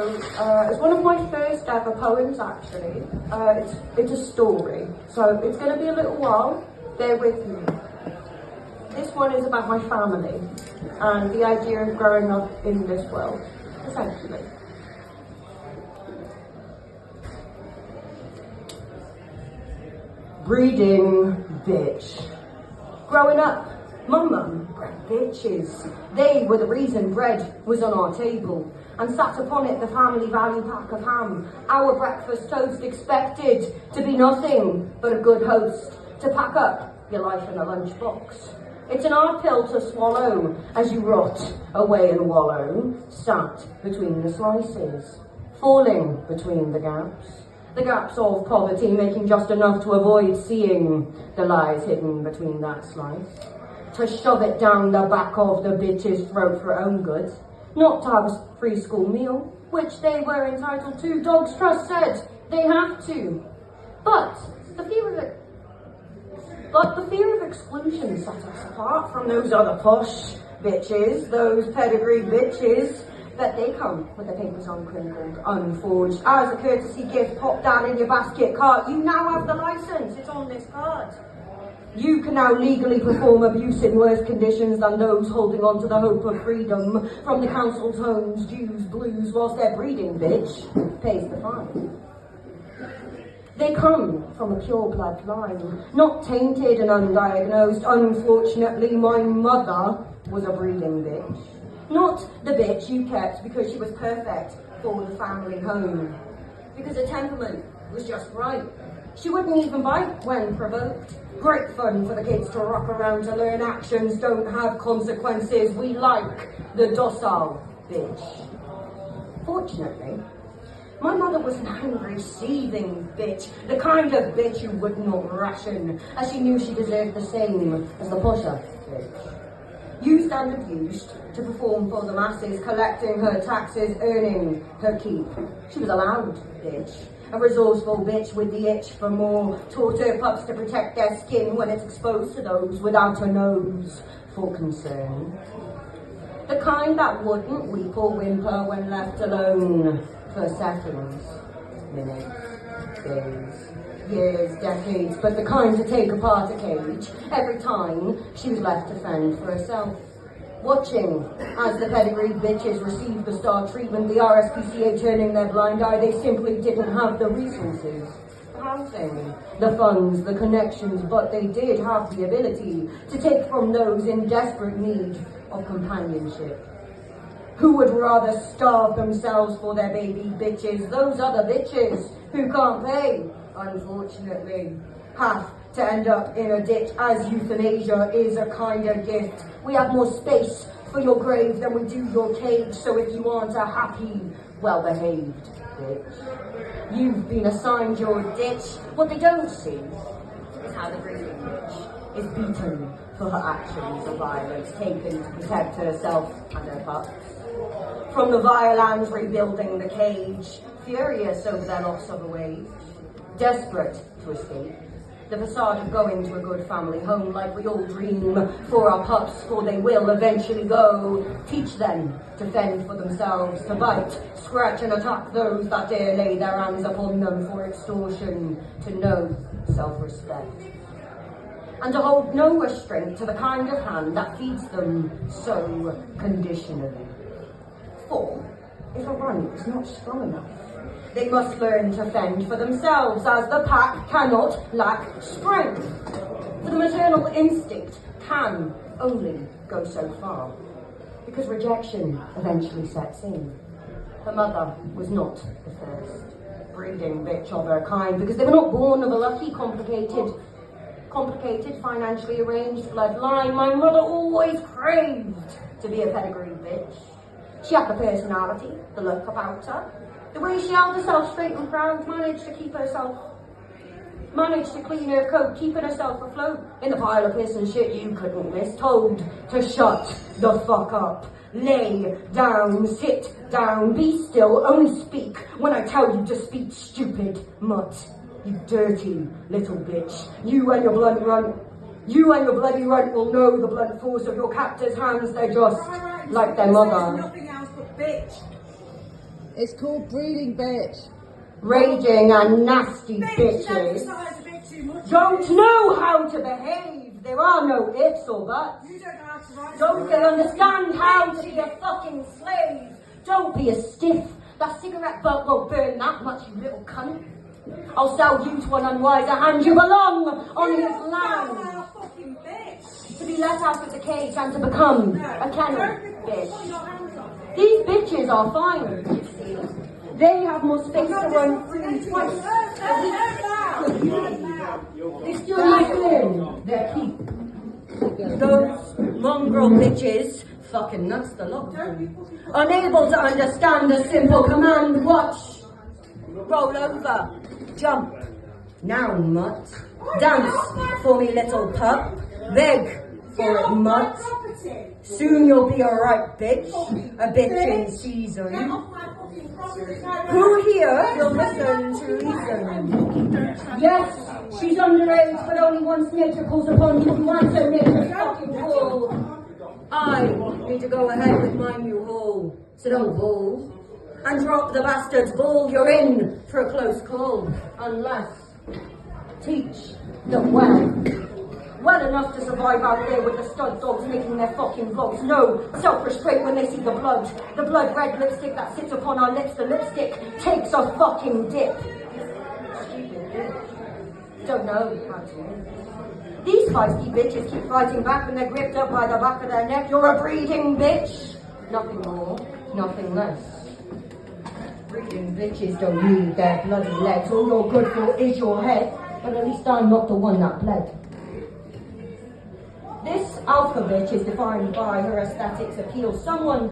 it's one of my first ever poems, actually. It's a story, so it's going to be a little while. Bear with me. This one is about my family and the idea of growing up in this world, essentially. Breeding bitch. Growing up, my mum bred bitches. They were the reason bread was on our table, and sat upon it the family value pack of ham. Our breakfast toast expected to be nothing but a good host, to pack up your life in a lunchbox. It's an hard pill to swallow as you rot away and wallow, sat between the slices, falling between the gaps of poverty, making just enough to avoid seeing the lies hidden between that slice, to shove it down the back of the bitch's throat for own good, not to have a free school meal, which they were entitled to. Dogs Trust said they have to. But the fear of exclusion set us apart from those other posh bitches, those pedigree bitches, that they come with the papers uncrinkled, unforged, as a courtesy gift, pop down in your basket cart. You now have the license, it's on this card. You can now legally perform abuse in worse conditions than those holding on to the hope of freedom from the council's homes, dues, blues, whilst their breeding bitch pays the fine. They come from a pure blood line, not tainted and undiagnosed. Unfortunately, my mother was a breeding bitch. Not the bitch you kept because she was perfect for the family home, because her temperament was just right. She wouldn't even bite when provoked. Great fun for the kids to rock around to learn actions don't have consequences. We like the docile bitch. Fortunately, my mother was an angry, seething bitch, the kind of bitch you would not ration, as she knew she deserved the same as the posher bitch. Used and abused to perform for the masses, collecting her taxes, earning her keep. She was a loud bitch, a resourceful bitch with the itch for more, taught her pups to protect their skin when it's exposed to those without a nose for concern. The kind that wouldn't weep or whimper when left alone for seconds, minutes, days, years, decades, but the kind to take apart a cage every time she was left to fend for herself. Watching as the pedigreed bitches received the star treatment, the RSPCA turning their blind eye, they simply didn't have the resources, the housing, the funds, the connections, but they did have the ability to take from those in desperate need of companionship. Who would rather starve themselves for their baby bitches? Those other bitches who can't pay, unfortunately, have to end up in a ditch, as euthanasia is a kind of gift. We have more space for your grave than we do your cage, so if you aren't a happy, well-behaved bitch, you've been assigned your ditch. What they don't see is how the breeding bitch is beaten for her actions of violence, taken to protect herself and her pups. From the violins rebuilding the cage, furious over their loss of a wage, desperate to escape, the facade of going to a good family home like we all dream for our pups, for they will eventually go. Teach them to fend for themselves, to bite, scratch and attack those that dare lay their hands upon them for extortion, to know self-respect, and to hold no restraint to the kind of hand that feeds them so conditionally. For if a right is not strong enough, they must learn to fend for themselves, as the pack cannot lack strength. For the maternal instinct can only go so far, because rejection eventually sets in. Her mother was not the first breeding bitch of her kind, because they were not born of a lucky, complicated, financially arranged bloodline. My mother always craved to be a pedigreed bitch. She had the personality, the look about her, the way she held herself straight and proud, managed to clean her coat, keeping herself afloat in the pile of piss and shit you couldn't miss. Told to shut the fuck up, lay down, sit down, be still, only speak when I tell you to speak, stupid mutt, you dirty little bitch. You and your bloody runt will know the blunt force of your captor's hands. They're just like their mother. Nothing else but bitch. It's called breeding, bitch. Raging and nasty bitches don't know how to behave. There are no ifs or buts. Don't they understand how to be a fucking slave? Don't be a stiff. That cigarette butt won't burn that much, you little cunt. I'll sell you to an unwiser hand. You belong on his land. To be let out of the cage and to become a kennel bitch. These bitches are fine, you see. They have more space to run free twice. They still live in their keep. Those mongrel bitches, fucking nuts the lot of them, unable to understand the simple command, watch, roll over, jump, now mutt, dance for me little pup, beg for it mutt, soon you'll be a right bitch, a bitch in season. Who here will listen to reason? Yes, she's underage, but only once nature calls upon you to answer nature's fucking call. I need to go ahead with my new haul, so don't bull, and drop the bastard's ball. You're in for a close call, unless teach them well enough to survive out there with the stud dogs making their fucking vlogs. No self-restraint when they see the blood red lipstick that sits upon our lips. The lipstick takes a fucking dip. Stupid bitch. Don't know how to. These feisty bitches keep fighting back when they're gripped up by the back of their neck. You're a breeding bitch. Nothing more, nothing less. Breeding bitches don't need their bloody legs. All you're good for is your head. But at least I'm not the one that bled. This alpha bitch is defined by her aesthetics appeal. Someone